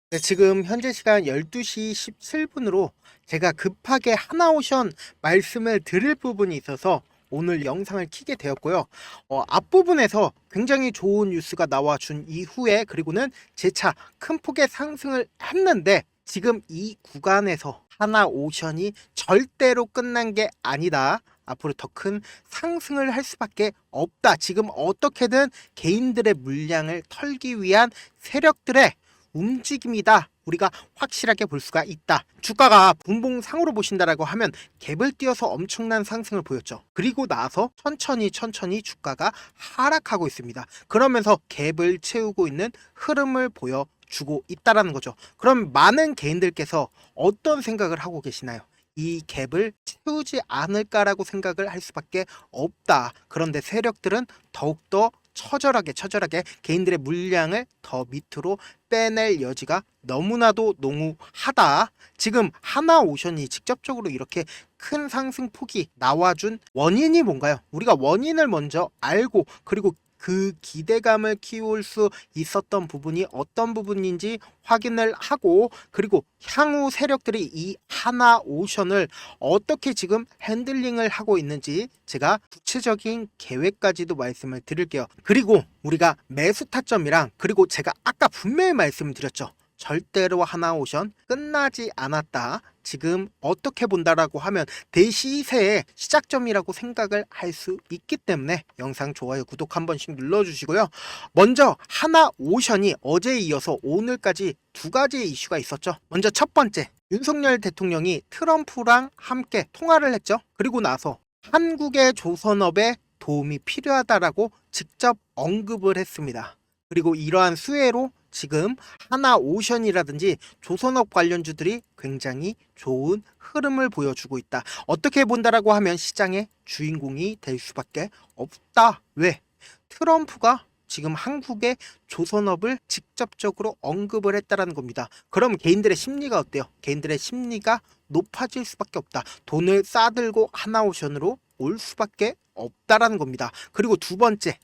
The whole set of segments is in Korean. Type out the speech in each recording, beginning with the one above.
네, 지금 현재 시간 12시 17분으로 제가 급하게 하나오션 말씀을 드릴 부분이 있어서 오늘 영상을 켜게 되었고요. 앞부분에서 굉장히 좋은 뉴스가 나와준 이후에 그리고는 재차 큰 폭의 상승을 했는데 지금 이 구간에서 하나오션이 절대로 끝난 게 아니다. 앞으로 더 큰 상승을 할 수밖에 없다. 지금 어떻게든 개인들의 물량을 털기 위한 세력들의 움직임이다. 우리가 확실하게 볼 수가 있다. 주가가 분봉상으로 보신다라고 하면 갭을 띄어서 엄청난 상승을 보였죠. 그리고 나서 천천히 주가가 하락하고 있습니다. 그러면서 갭을 채우고 있는 흐름을 보여주고 있다라는 거죠. 그럼 많은 개인들께서 어떤 생각을 하고 계시나요? 이 갭을 채우지 않을까라고 생각을 할 수밖에 없다. 그런데 세력들은 더욱더 처절하게 개인들의 물량을 더 밑으로 빼낼 여지가 너무나도 농후하다. 지금 하나오션이 직접적으로 이렇게 큰 상승폭이 나와준 원인이 뭔가요? 우리가 원인을 먼저 알고 그리고 그 기대감을 키울 수 있었던 부분이 어떤 부분인지 확인을 하고 그리고 향후 세력들이 이 하나오션을 어떻게 지금 핸들링을 하고 있는지 제가 구체적인 계획까지도 말씀을 드릴게요. 그리고 우리가 매수 타점이랑 그리고 제가 아까 분명히 말씀드렸죠. 절대로 하나오션 끝나지 않았다. 지금 어떻게 본다라고 하면 대시세의 시작점이라고 생각을 할 수 있기 때문에 영상 좋아요 구독 한 번씩 눌러주시고요. 먼저 하나오션이 어제에 이어서 오늘까지 두 가지의 이슈가 있었죠. 먼저 첫 번째, 윤석열 대통령이 트럼프랑 함께 통화를 했죠. 그리고 나서 한국의 조선업에 도움이 필요하다라고 직접 언급을 했습니다. 그리고 이러한 수혜로 지금 하나오션이라든지 조선업 관련주들이 굉장히 좋은 흐름을 보여주고 있다. 어떻게 본다라고 하면 시장의 주인공이 될 수밖에 없다. 왜? 트럼프가 지금 한국의 조선업을 직접적으로 언급을 했다라는 겁니다. 그럼 개인들의 심리가 어때요? 개인들의 심리가 높아질 수밖에 없다. 돈을 싸들고 하나오션으로 올 수밖에 없다라는 겁니다. 그리고 두 번째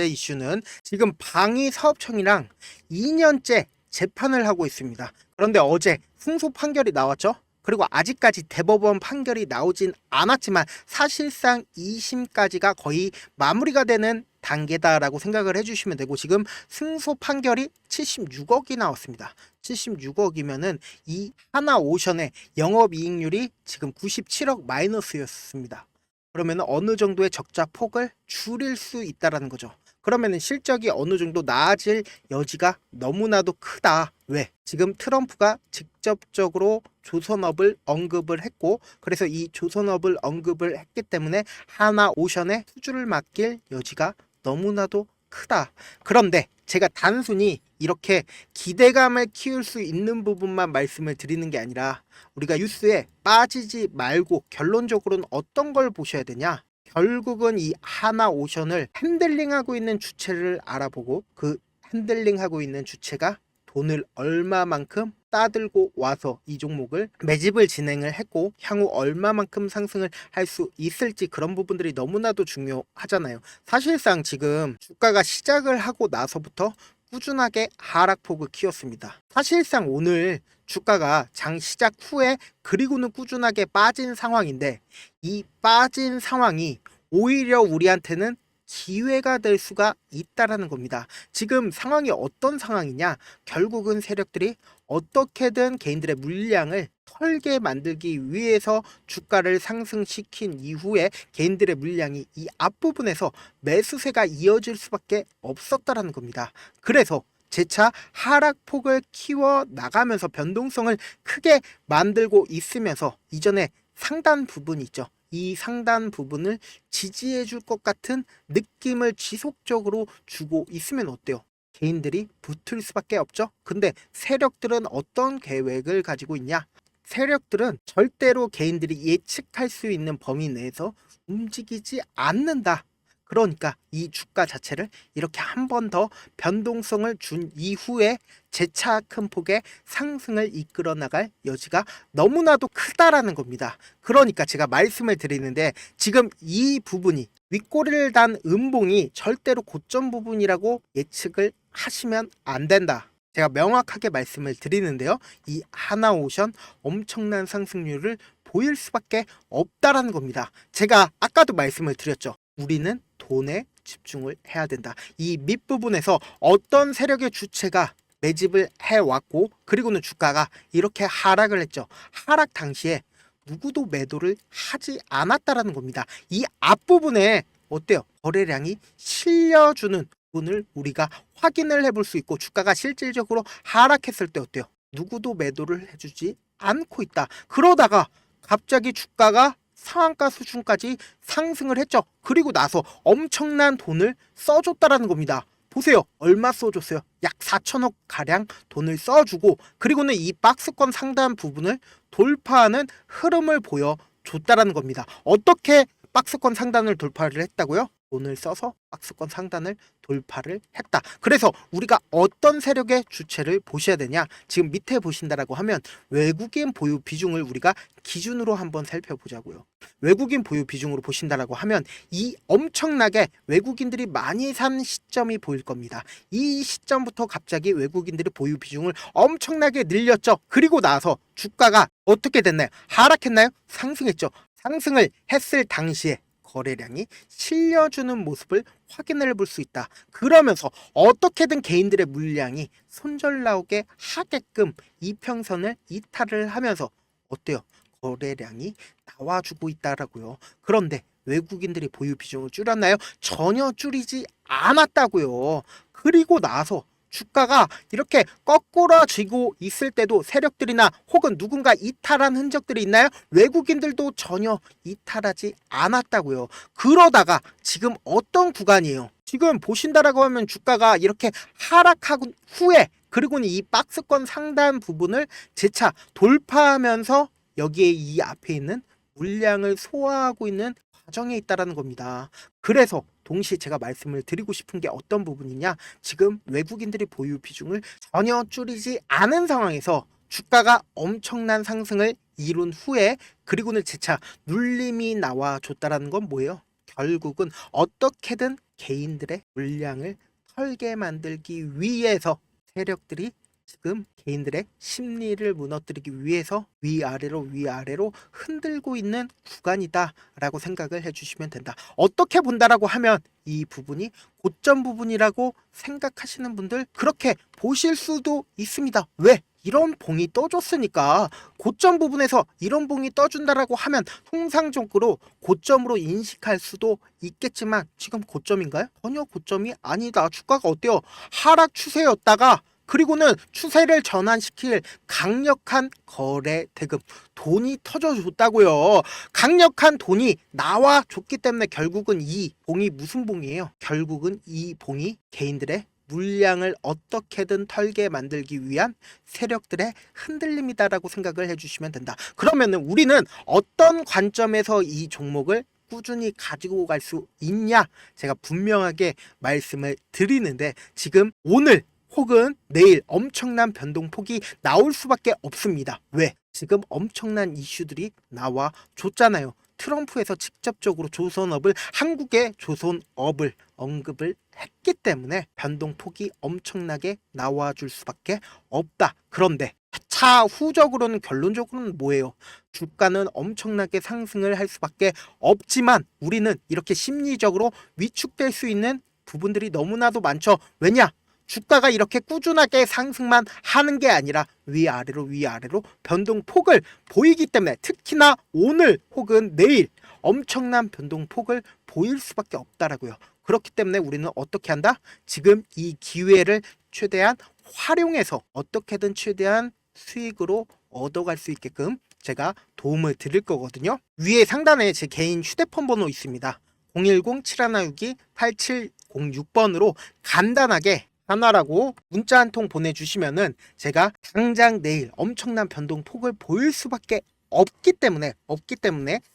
이슈는 지금 방위사업청이랑 2년째 재판을 하고 있습니다. 그런데 어제 승소 판결이 나왔죠. 그리고 아직까지 대법원 판결이 나오진 않았지만 사실상 2심까지가 거의 마무리가 되는 단계다라고 생각을 해주시면 되고 지금 승소 판결이 76억이 나왔습니다. 76억이면은 이 하나오션의 영업이익률이 지금 97억 마이너스였습니다. 그러면 어느 정도의 적자 폭을 줄일 수 있다라는 거죠. 그러면은 실적이 어느 정도 나아질 여지가 너무나도 크다. 왜? 지금 트럼프가 직접적으로 조선업을 언급을 했고 그래서 이 조선업을 언급을 했기 때문에 하나오션에 수주를 맡길 여지가 너무나도 크다. 그런데 제가 단순히 이렇게 기대감을 키울 수 있는 부분만 말씀을 드리는 게 아니라 우리가 뉴스에 빠지지 말고 결론적으로는 어떤 걸 보셔야 되냐? 결국은 이 하나오션을 핸들링하고 있는 주체를 알아보고 그 핸들링하고 있는 주체가 돈을 얼마만큼 따들고 와서 이 종목을 매집을 진행을 했고 향후 얼마만큼 상승을 할 수 있을지 그런 부분들이 너무나도 중요하잖아요. 사실상 지금 주가가 시작을 하고 나서부터 꾸준하게 하락폭을 키웠습니다. 사실상 오늘 주가가 장 시작 후에 그리고는 꾸준하게 빠진 상황인데 이 빠진 상황이 오히려 우리한테는 기회가 될 수가 있다라는 겁니다. 지금 상황이 어떤 상황이냐? 결국은 세력들이 어떻게든 개인들의 물량을 털게 만들기 위해서 주가를 상승시킨 이후에 개인들의 물량이 이 앞부분에서 매수세가 이어질 수밖에 없었다라는 겁니다. 그래서 재차 하락폭을 키워 나가면서 변동성을 크게 만들고 있으면서 이전에 상단 부분 있죠. 이 상단 부분을 지지해 줄 것 같은 느낌을 지속적으로 주고 있으면 어때요? 개인들이 붙을 수밖에 없죠. 근데 세력들은 어떤 계획을 가지고 있냐? 세력들은 절대로 개인들이 예측할 수 있는 범위 내에서 움직이지 않는다. 그러니까 이 주가 자체를 이렇게 한 번 더 변동성을 준 이후에 재차 큰 폭의 상승을 이끌어 나갈 여지가 너무나도 크다라는 겁니다. 그러니까 제가 말씀을 드리는데 지금 이 부분이 윗꼬리를 단 음봉이 절대로 고점 부분이라고 예측을 하시면 안 된다. 제가 명확하게 말씀을 드리는데요. 이 하나오션 엄청난 상승률을 보일 수밖에 없다라는 겁니다. 제가 아까도 말씀을 드렸죠. 우리는 돈에 집중을 해야 된다. 이 밑부분에서 어떤 세력의 주체가 매집을 해왔고 그리고는 주가가 이렇게 하락을 했죠. 하락 당시에 누구도 매도를 하지 않았다라는 겁니다. 이 앞부분에 어때요? 거래량이 실려주는 부분을 우리가 확인을 해볼 수 있고 주가가 실질적으로 하락했을 때 어때요? 누구도 매도를 해주지 않고 있다. 그러다가 갑자기 주가가 상한가 수준까지 상승을 했죠. 그리고 나서 엄청난 돈을 써줬다라는 겁니다. 보세요. 얼마 써줬어요? 약 4천억 가량 돈을 써주고 그리고는 이 박스권 상단 부분을 돌파하는 흐름을 보여줬다라는 겁니다. 어떻게 박스권 상단을 돌파를 했다고요? 돈을 써서 박스권 상단을 돌파를 했다. 그래서 우리가 어떤 세력의 주체를 보셔야 되냐? 지금 밑에 보신다라고 하면 외국인 보유 비중을 우리가 기준으로 한번 살펴보자고요. 외국인 보유 비중으로 보신다라고 하면 이 엄청나게 외국인들이 많이 산 시점이 보일 겁니다. 이 시점부터 갑자기 외국인들이 보유 비중을 엄청나게 늘렸죠. 그리고 나서 주가가 어떻게 됐나요? 하락했나요? 상승했죠. 상승을 했을 당시에 거래량이 실려주는 모습을 확인을 볼 수 있다. 그러면서 어떻게든 개인들의 물량이 손절나오게 하게끔 이평선을 이탈을 하면서 어때요? 거래량이 나와주고 있다라고요. 그런데 외국인들이 보유 비중을 줄였나요? 전혀 줄이지 않았다고요. 그리고 나서 주가가 이렇게 거꾸러지고 있을 때도 세력들이나 혹은 누군가 이탈한 흔적들이 있나요? 외국인들도 전혀 이탈하지 않았다고요. 그러다가 지금 어떤 구간이에요? 지금 보신다라고 하면 주가가 이렇게 하락한 후에 그리고는 이 박스권 상단 부분을 재차 돌파하면서 여기에 이 앞에 있는 물량을 소화하고 있는 과정에 있다라는 겁니다. 그래서 동시에 제가 말씀을 드리고 싶은 게 어떤 부분이냐? 지금 외국인들이 보유 비중을 전혀 줄이지 않은 상황에서 주가가 엄청난 상승을 이룬 후에 그리고는 재차 눌림이 나와줬다라는 건 뭐예요? 결국은 어떻게든 개인들의 물량을 털게 만들기 위해서 세력들이 지금 개인들의 심리를 무너뜨리기 위해서 위아래로 흔들고 있는 구간이다라고 생각을 해주시면 된다. 어떻게 본다라고 하면 이 부분이 고점 부분이라고 생각하시는 분들 그렇게 보실 수도 있습니다. 왜? 이런 봉이 떠줬으니까 고점 부분에서 이런 봉이 떠준다라고 하면 통상적으로 고점으로 인식할 수도 있겠지만 지금 고점인가요? 전혀 고점이 아니다. 주가가 어때요? 하락 추세였다가 그리고는 추세를 전환시킬 강력한 거래 대금 돈이 터져줬다고요. 강력한 돈이 나와줬기 때문에 결국은 이 봉이 무슨 봉이에요? 결국은 이 봉이 개인들의 물량을 어떻게든 털게 만들기 위한 세력들의 흔들림이다라고 생각을 해주시면 된다. 그러면은 우리는 어떤 관점에서 이 종목을 꾸준히 가지고 갈 수 있냐? 제가 분명하게 말씀을 드리는데 지금 오늘 혹은 내일 엄청난 변동폭이 나올 수밖에 없습니다. 왜? 지금 엄청난 이슈들이 나와줬잖아요. 트럼프에서 직접적으로 조선업을 한국의 조선업을 언급을 했기 때문에 변동폭이 엄청나게 나와줄 수밖에 없다. 그런데 차후적으로는 결론적으로는 뭐예요? 주가는 엄청나게 상승을 할 수밖에 없지만 우리는 이렇게 심리적으로 위축될 수 있는 부분들이 너무나도 많죠. 왜냐? 주가가 이렇게 꾸준하게 상승만 하는 게 아니라 위아래로 변동폭을 보이기 때문에 특히나 오늘 혹은 내일 엄청난 변동폭을 보일 수밖에 없다라고요. 그렇기 때문에 우리는 어떻게 한다? 지금 이 기회를 최대한 활용해서 어떻게든 최대한 수익으로 얻어갈 수 있게끔 제가 도움을 드릴 거거든요. 위에 상단에 제 개인 휴대폰 번호 있습니다. 010-7162-8706번으로 간단하게 하나라고 문자 한 통 보내주시면은 제가 당장 내일 엄청난 변동폭을 보일 수밖에 없기 때문에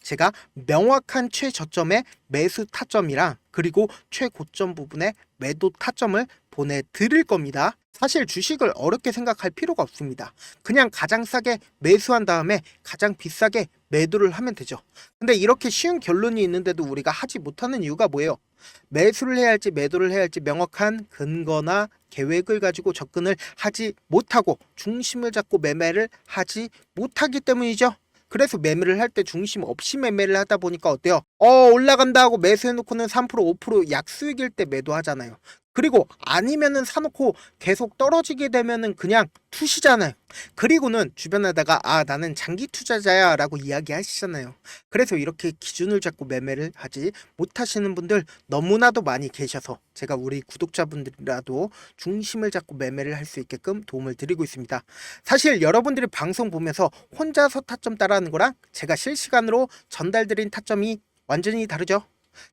제가 명확한 최저점의 매수 타점이랑 그리고 최고점 부분에 매도 타점을 보내드릴 겁니다. 사실 주식을 어렵게 생각할 필요가 없습니다. 그냥 가장 싸게 매수한 다음에 가장 비싸게 매도를 하면 되죠. 근데 이렇게 쉬운 결론이 있는데도 우리가 하지 못하는 이유가 뭐예요? 매수를 해야 할지 매도를 해야 할지 명확한 근거나 계획을 가지고 접근을 하지 못하고 중심을 잡고 매매를 하지 못하기 때문이죠. 그래서 매매를 할 때 중심 없이 매매를 하다 보니까 어때요? 올라간다 하고 매수해놓고는 3% 5% 약수익일 때 매도하잖아요. 그리고 아니면은 사놓고 계속 떨어지게 되면은 그냥 투시잖아요. 그리고는 주변에다가 나는 장기 투자자야 라고 이야기하시잖아요. 그래서 이렇게 기준을 잡고 매매를 하지 못하시는 분들 너무나도 많이 계셔서 제가 우리 구독자분들이라도 중심을 잡고 매매를 할 수 있게끔 도움을 드리고 있습니다. 사실 여러분들이 방송 보면서 혼자서 타점 따라하는 거랑 제가 실시간으로 전달드린 타점이 완전히 다르죠.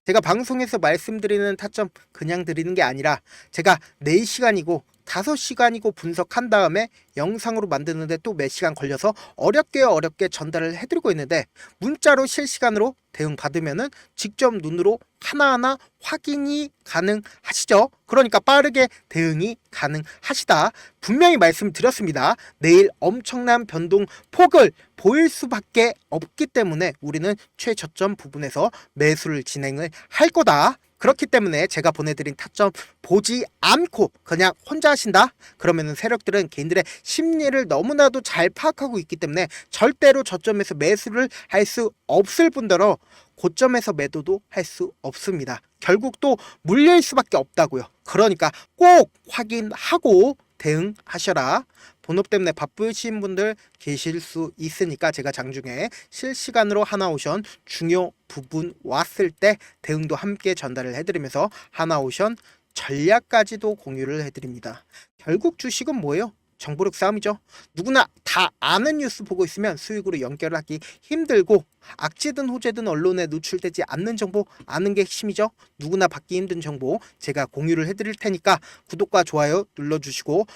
제가 방송에서 말씀드리는 타점 그냥 드리는 게 아니라 제가 4시간이고 5시간이고 분석한 다음에 영상으로 만드는데 또 몇 시간 걸려서 어렵게 전달을 해드리고 있는데 문자로 실시간으로 대응 받으면은 직접 눈으로 하나하나 확인이 가능하시죠. 그러니까 빠르게 대응이 가능하시다 분명히 말씀드렸습니다. 내일 엄청난 변동 폭을 보일 수밖에 없기 때문에 우리는 최저점 부분에서 매수를 진행을 할 거다. 그렇기 때문에 제가 보내드린 타점 보지 않고 그냥 혼자 하신다? 그러면은 세력들은 개인들의 심리를 너무나도 잘 파악하고 있기 때문에 절대로 저점에서 매수를 할 수 없을 뿐더러 고점에서 매도도 할 수 없습니다. 결국 또 물릴 수밖에 없다고요. 그러니까 꼭 확인하고 대응하셔라. 본업 때문에 바쁘신 분들 계실 수 있으니까 제가 장중에 실시간으로 하나오션 중요 부분 왔을 때 대응도 함께 전달을 해드리면서 하나오션 전략까지도 공유를 해드립니다. 결국 주식은 뭐예요? 정보력 싸움이죠. 누구나 다 아는 뉴스 보고 있으면 수익으로 연결하기 힘들고 악재든 호재든 언론에 노출되지 않는 정보 아는 게 핵심이죠. 누구나 받기 힘든 정보 제가 공유를 해드릴 테니까 구독과 좋아요 눌러주시고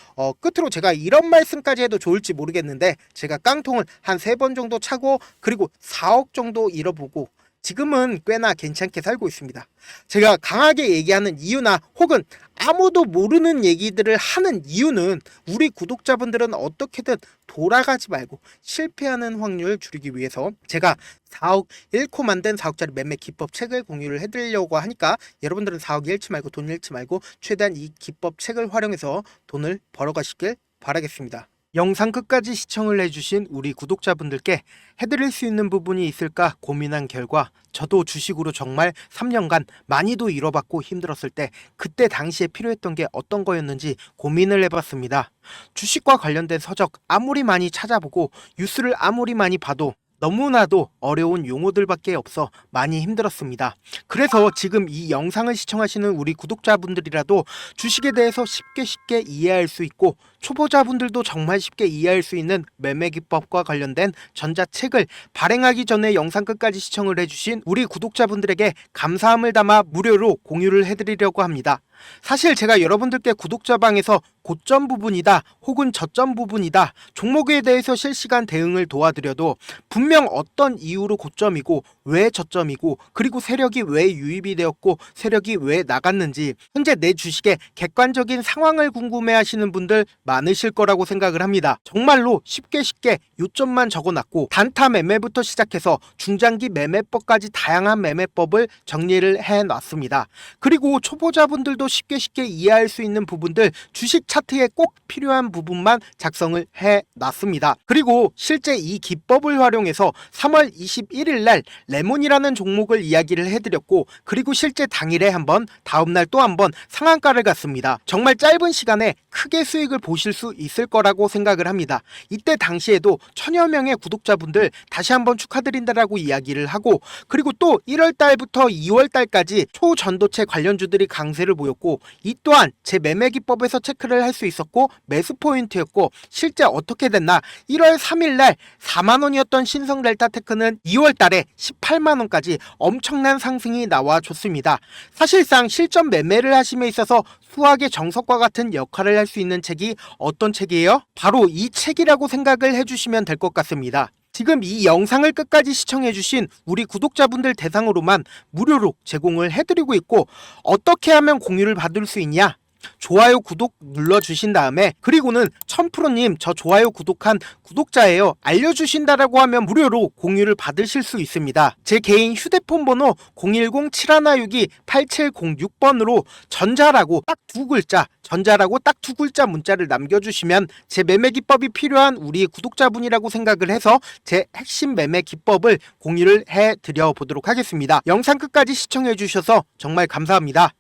끝으로 제가 이런 말씀까지 해도 좋을지 모르겠는데 제가 깡통을 한 3번 정도 차고 그리고 4억 정도 잃어보고 지금은 꽤나 괜찮게 살고 있습니다. 제가 강하게 얘기하는 이유나 혹은 아무도 모르는 얘기들을 하는 이유는 우리 구독자분들은 어떻게든 돌아가지 말고 실패하는 확률을 줄이기 위해서 제가 4억 잃고 만든 4억짜리 매매 기법 책을 공유를 해드리려고 하니까 여러분들은 4억 잃지 말고 돈 잃지 말고 최대한 이 기법 책을 활용해서 돈을 벌어가시길 바라겠습니다. 영상 끝까지 시청을 해주신 우리 구독자분들께 해드릴 수 있는 부분이 있을까 고민한 결과 저도 주식으로 정말 3년간 많이도 잃어봤고 힘들었을 때 그때 당시에 필요했던 게 어떤 거였는지 고민을 해봤습니다. 주식과 관련된 서적 아무리 많이 찾아보고 뉴스를 아무리 많이 봐도 너무나도 어려운 용어들밖에 없어 많이 힘들었습니다. 그래서 지금 이 영상을 시청하시는 우리 구독자분들이라도 주식에 대해서 쉽게 이해할 수 있고 초보자분들도 정말 쉽게 이해할 수 있는 매매 기법과 관련된 전자책을 발행하기 전에 영상 끝까지 시청을 해주신 우리 구독자분들에게 감사함을 담아 무료로 공유를 해드리려고 합니다. 사실 제가 여러분들께 구독자방에서 고점 부분이다 혹은 저점 부분이다 종목에 대해서 실시간 대응을 도와드려도 분명 어떤 이유로 고점이고 왜 저점이고 그리고 세력이 왜 유입이 되었고 세력이 왜 나갔는지 현재 내 주식의 객관적인 상황을 궁금해 하시는 분들 많으실 거라고 생각을 합니다. 정말로 쉽게 요점만 적어놨고 단타 매매부터 시작해서 중장기 매매법까지 다양한 매매법을 정리를 해놨습니다. 그리고 초보자분들도 쉽게 이해할 수 있는 부분들 주식 차트에 꼭 필요한 부분만 작성을 해놨습니다. 그리고 실제 이 기법을 활용해서 3월 21일 날 레몬이라는 종목을 이야기를 해드렸고 그리고 실제 당일에 한번 다음날 또 한번 상한가를 갔습니다. 정말 짧은 시간에 크게 수익을 보실 수 있을 거라고 생각을 합니다. 이때 당시에도 1000여 명의 구독자분들 다시 한번 축하드린다라고 이야기를 하고 그리고 또 1월 달부터 2월 달까지 초전도체 관련주들이 강세를 보였고 이 또한 제 매매 기법에서 체크를 할 수 있었고 매수 포인트였고 실제 어떻게 됐나 1월 3일 날 4만원이었던 신성 델타테크는 2월 달에 18만원까지 엄청난 상승이 나와줬습니다. 사실상 실전 매매를 하심에 있어서 수학의 정석과 같은 역할을 할 수 있는 책이 어떤 책이에요? 바로 이 책이라고 생각을 해주시면 될 것 같습니다. 지금 이 영상을 끝까지 시청해주신 우리 구독자분들 대상으로만 무료로 제공을 해드리고 있고, 어떻게 하면 공유를 받을 수 있냐? 좋아요, 구독 눌러주신 다음에, 그리고는 1000%님 저 좋아요 구독한 구독자예요 알려주신다라고 하면 무료로 공유를 받으실 수 있습니다. 제 개인 휴대폰 번호 010-7162-8706번으로 전자라고 딱 두 글자, 전자라고 딱 두 글자 문자를 남겨주시면 제 매매 기법이 필요한 우리 구독자분이라고 생각을 해서 제 핵심 매매 기법을 공유를 해드려 보도록 하겠습니다. 영상 끝까지 시청해주셔서 정말 감사합니다.